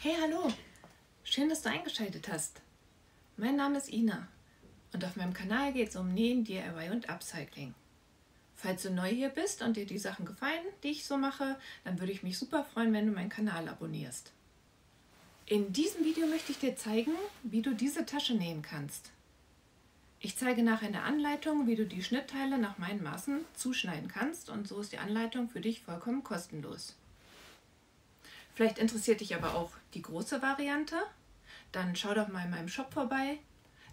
Hey, hallo! Schön, dass du eingeschaltet hast. Mein Name ist Ina und auf meinem Kanal geht es um Nähen, DIY und Upcycling. Falls du neu hier bist und dir die Sachen gefallen, die ich so mache, dann würde ich mich super freuen, wenn du meinen Kanal abonnierst. In diesem Video möchte ich dir zeigen, wie du diese Tasche nähen kannst. Ich zeige nachher eine Anleitung, wie du die Schnittteile nach meinen Maßen zuschneiden kannst, und so ist die Anleitung für dich vollkommen kostenlos. Vielleicht interessiert dich aber auch die große Variante. Dann schau doch mal in meinem Shop vorbei.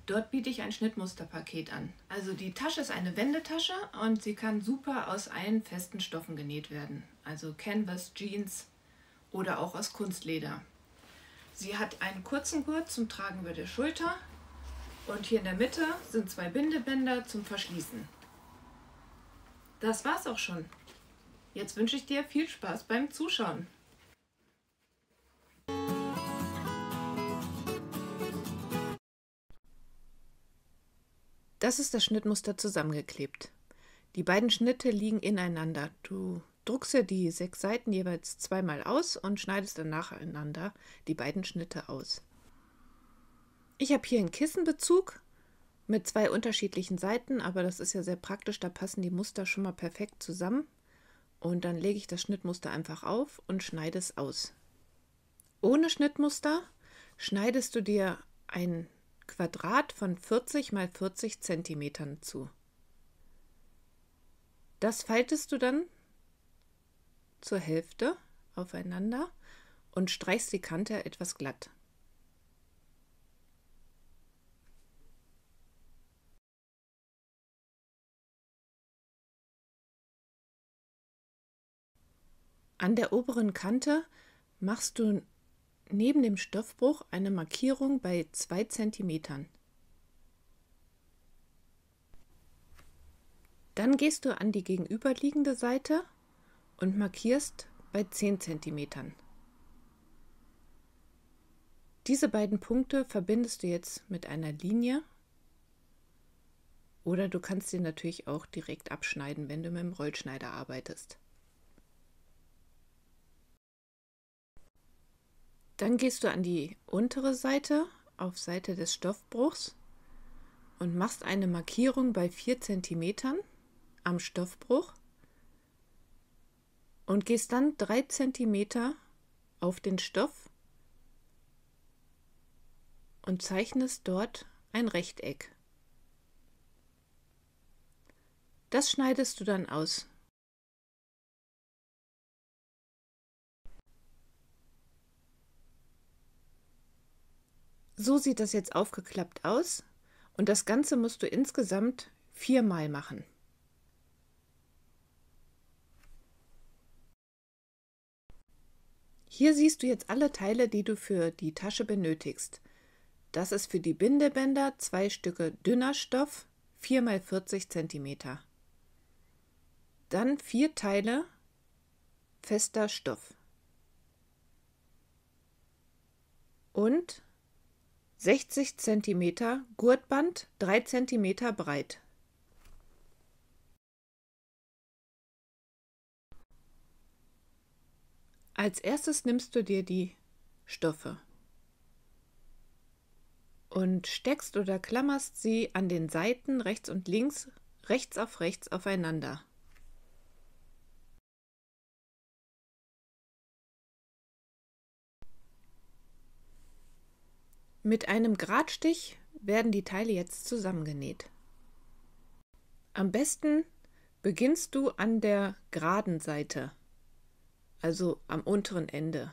Dort biete ich ein Schnittmusterpaket an. Also die Tasche ist eine Wendetasche und sie kann super aus allen festen Stoffen genäht werden. Also Canvas, Jeans oder auch aus Kunstleder. Sie hat einen kurzen Gurt zum Tragen über der Schulter und hier in der Mitte sind 2 Bindebänder zum Verschließen. Das war's auch schon. Jetzt wünsche ich dir viel Spaß beim Zuschauen. Das ist das Schnittmuster zusammengeklebt. Die beiden Schnitte liegen ineinander. Du druckst dir die 6 Seiten jeweils zweimal aus und schneidest dann nacheinander die beiden Schnitte aus. Ich habe hier einen Kissenbezug mit 2 unterschiedlichen Seiten, aber das ist ja sehr praktisch, da passen die Muster schon mal perfekt zusammen. Und dann lege ich das Schnittmuster einfach auf und schneide es aus. Ohne Schnittmuster schneidest du dir ein Quadrat von 40 x 40 cm zu. Das faltest du dann zur Hälfte aufeinander und streichst die Kante etwas glatt. An der oberen Kante machst du neben dem Stoffbruch eine Markierung bei 2 cm. Dann gehst du an die gegenüberliegende Seite und markierst bei 10 cm. Diese beiden Punkte verbindest du jetzt mit einer Linie, oder du kannst sie natürlich auch direkt abschneiden, wenn du mit dem Rollschneider arbeitest. Dann gehst du an die untere Seite, auf Seite des Stoffbruchs, und machst eine Markierung bei 4 cm am Stoffbruch und gehst dann 3 cm auf den Stoff und zeichnest dort ein Rechteck. Das schneidest du dann aus. So sieht das jetzt aufgeklappt aus, und das Ganze musst du insgesamt 4-mal machen. Hier siehst du jetzt alle Teile, die du für die Tasche benötigst. Das ist für die Bindebänder 2 Stücke dünner Stoff, 4 x 40 cm. Dann 4 Teile fester Stoff und 60 cm Gurtband, 3 cm breit. Als erstes nimmst du dir die Stoffe und steckst oder klammerst sie an den Seiten rechts und links, rechts auf rechts aufeinander. Mit einem Gradstich werden die Teile jetzt zusammengenäht. Am besten beginnst du an der geraden Seite, also am unteren Ende.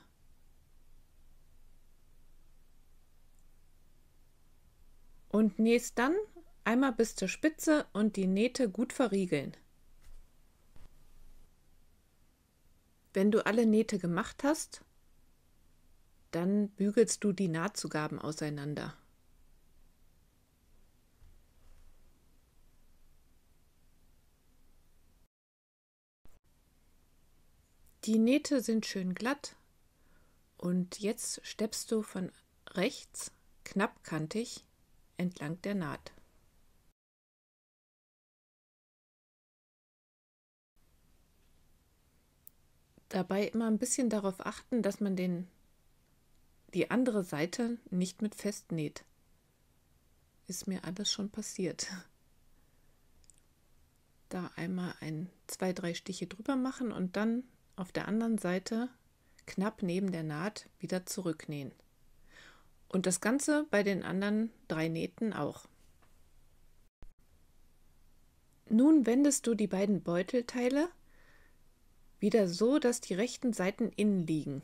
Und nähst dann einmal bis zur Spitze und die Nähte gut verriegeln. Wenn du alle Nähte gemacht hast, dann bügelst du die Nahtzugaben auseinander. Die Nähte sind schön glatt und jetzt steppst du von rechts knappkantig entlang der Naht. Dabei immer ein bisschen darauf achten, dass man die andere Seite nicht mit festnäht. Ist mir alles schon passiert. Da einmal 2, 3 Stiche drüber machen und dann auf der anderen Seite knapp neben der Naht wieder zurücknähen. Und das Ganze bei den anderen 3 Nähten auch. Nun wendest du die beiden Beutelteile wieder so, dass die rechten Seiten innen liegen.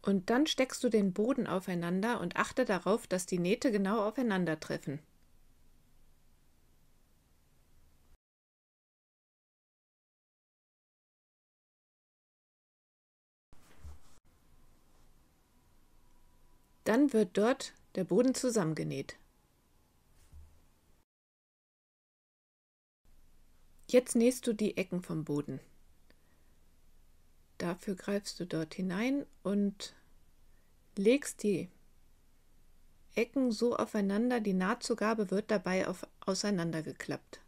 Und dann steckst du den Boden aufeinander und achte darauf, dass die Nähte genau aufeinandertreffen. Dann wird dort der Boden zusammengenäht. Jetzt nähst du die Ecken vom Boden. Dafür greifst du dort hinein und legst die Ecken so aufeinander, die Nahtzugabe wird dabei auseinandergeklappt.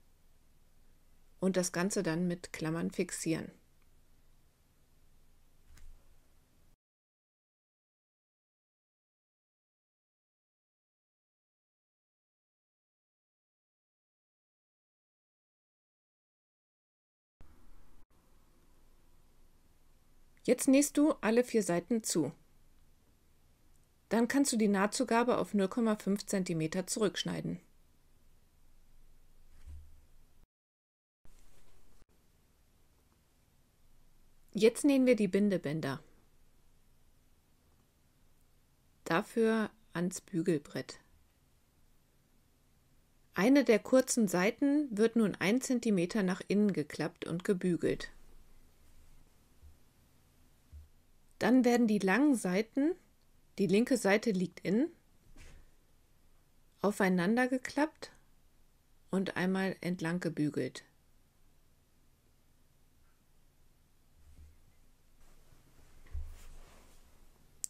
Und das Ganze dann mit Klammern fixieren. Jetzt nähst du alle 4 Seiten zu. Dann kannst du die Nahtzugabe auf 0,5 cm zurückschneiden. Jetzt nähen wir die Bindebänder. Dafür ans Bügelbrett. Eine der kurzen Seiten wird nun 1 cm nach innen geklappt und gebügelt. Dann werden die langen Seiten, die linke Seite liegt innen, aufeinander geklappt und einmal entlang gebügelt.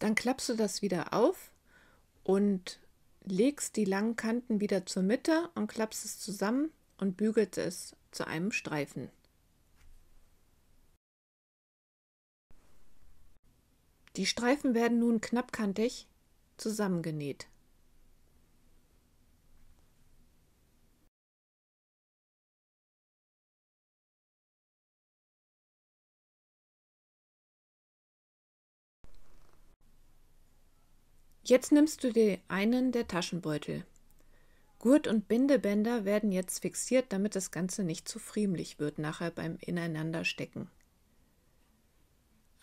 Dann klappst du das wieder auf und legst die langen Kanten wieder zur Mitte und klappst es zusammen und bügelst es zu einem Streifen. Die Streifen werden nun knappkantig zusammengenäht. Jetzt nimmst du dir einen der Taschenbeutel. Gurt und Bindebänder werden jetzt fixiert, damit das Ganze nicht zu friemelig wird nachher beim Ineinanderstecken.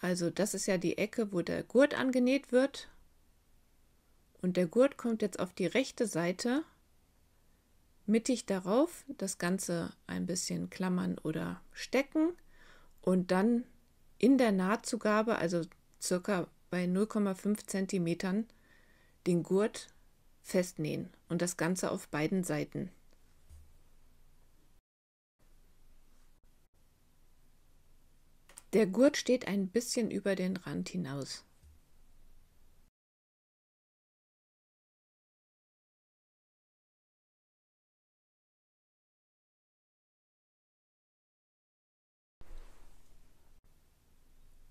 Also das ist ja die Ecke, wo der Gurt angenäht wird. Und der Gurt kommt jetzt auf die rechte Seite, mittig darauf, das Ganze ein bisschen klammern oder stecken und dann in der Nahtzugabe, also circa bei 0,5 cm, den Gurt festnähen und das Ganze auf beiden Seiten. Der Gurt steht ein bisschen über den Rand hinaus.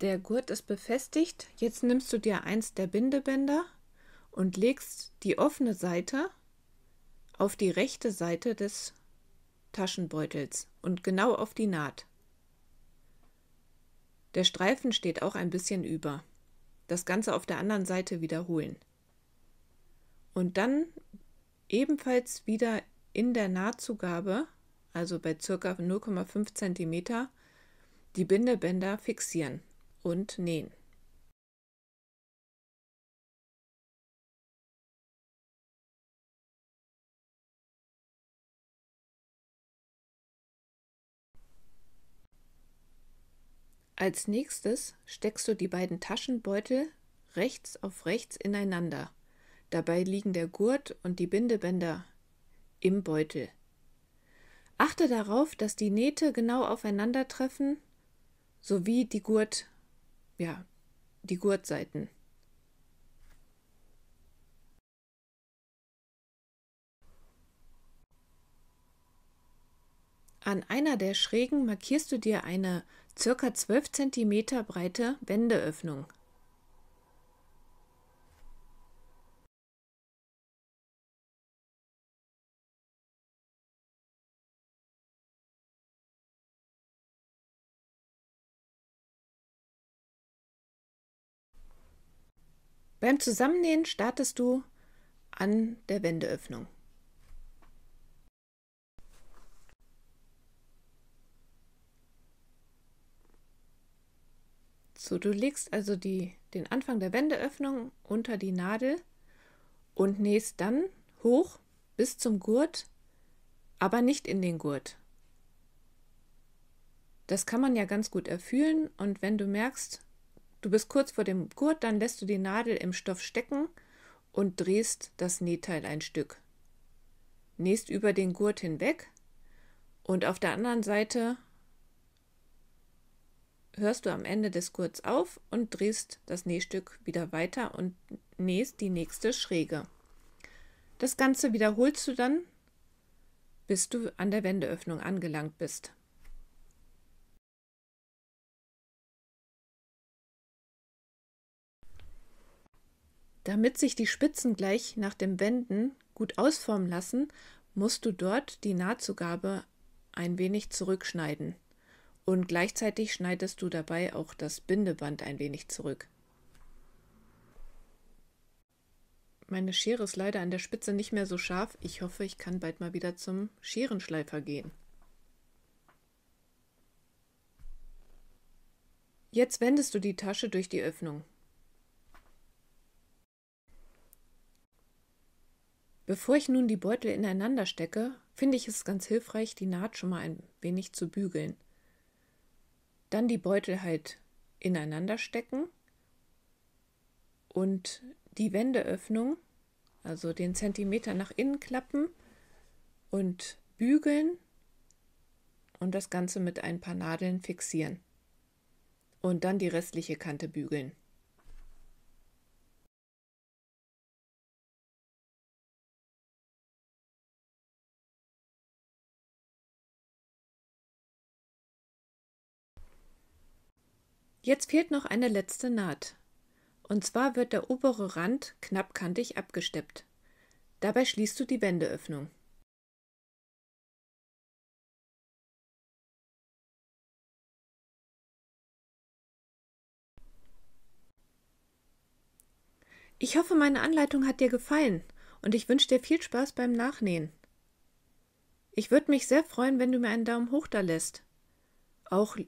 Der Gurt ist befestigt. Jetzt nimmst du dir eins der Bindebänder und legst die offene Seite auf die rechte Seite des Taschenbeutels und genau auf die Naht. Der Streifen steht auch ein bisschen über. Das Ganze auf der anderen Seite wiederholen. Und dann ebenfalls wieder in der Nahtzugabe, also bei ca. 0,5 cm, die Bindebänder fixieren und nähen. Als nächstes steckst du die beiden Taschenbeutel rechts auf rechts ineinander. Dabei liegen der Gurt und die Bindebänder im Beutel. Achte darauf, dass die Nähte genau aufeinandertreffen, sowie die Gurtseiten. An einer der Schrägen markierst du dir eine ca. 12 cm breite Wendeöffnung. Beim Zusammennähen startest du an der Wendeöffnung. So, du legst also den Anfang der Wendeöffnung unter die Nadel und nähst dann hoch bis zum Gurt, aber nicht in den Gurt. Das kann man ja ganz gut erfühlen, und wenn du merkst, du bist kurz vor dem Gurt, dann lässt du die Nadel im Stoff stecken und drehst das Nähteil ein Stück. Nähst über den Gurt hinweg und auf der anderen Seite hörst du am Ende des Gurts auf und drehst das Nähstück wieder weiter und nähst die nächste Schräge. Das Ganze wiederholst du dann, bis du an der Wendeöffnung angelangt bist. Damit sich die Spitzen gleich nach dem Wenden gut ausformen lassen, musst du dort die Nahtzugabe ein wenig zurückschneiden. Und gleichzeitig schneidest du dabei auch das Bindeband ein wenig zurück. Meine Schere ist leider an der Spitze nicht mehr so scharf. Ich hoffe, ich kann bald mal wieder zum Scherenschleifer gehen. Jetzt wendest du die Tasche durch die Öffnung. Bevor ich nun die Beutel ineinander stecke, finde ich es ganz hilfreich, die Naht schon mal ein wenig zu bügeln. Dann die Beutel halt ineinander stecken und die Wendeöffnung, also den Zentimeter nach innen klappen und bügeln und das Ganze mit ein paar Nadeln fixieren und dann die restliche Kante bügeln. Jetzt fehlt noch eine letzte Naht. Und zwar wird der obere Rand knappkantig abgesteppt. Dabei schließt du die Wendeöffnung. Ich hoffe, meine Anleitung hat dir gefallen und ich wünsche dir viel Spaß beim Nachnähen. Ich würde mich sehr freuen, wenn du mir einen Daumen hoch da lässt. Auch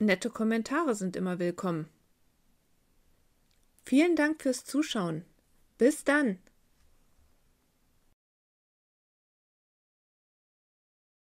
nette Kommentare sind immer willkommen. Vielen Dank fürs Zuschauen. Bis dann!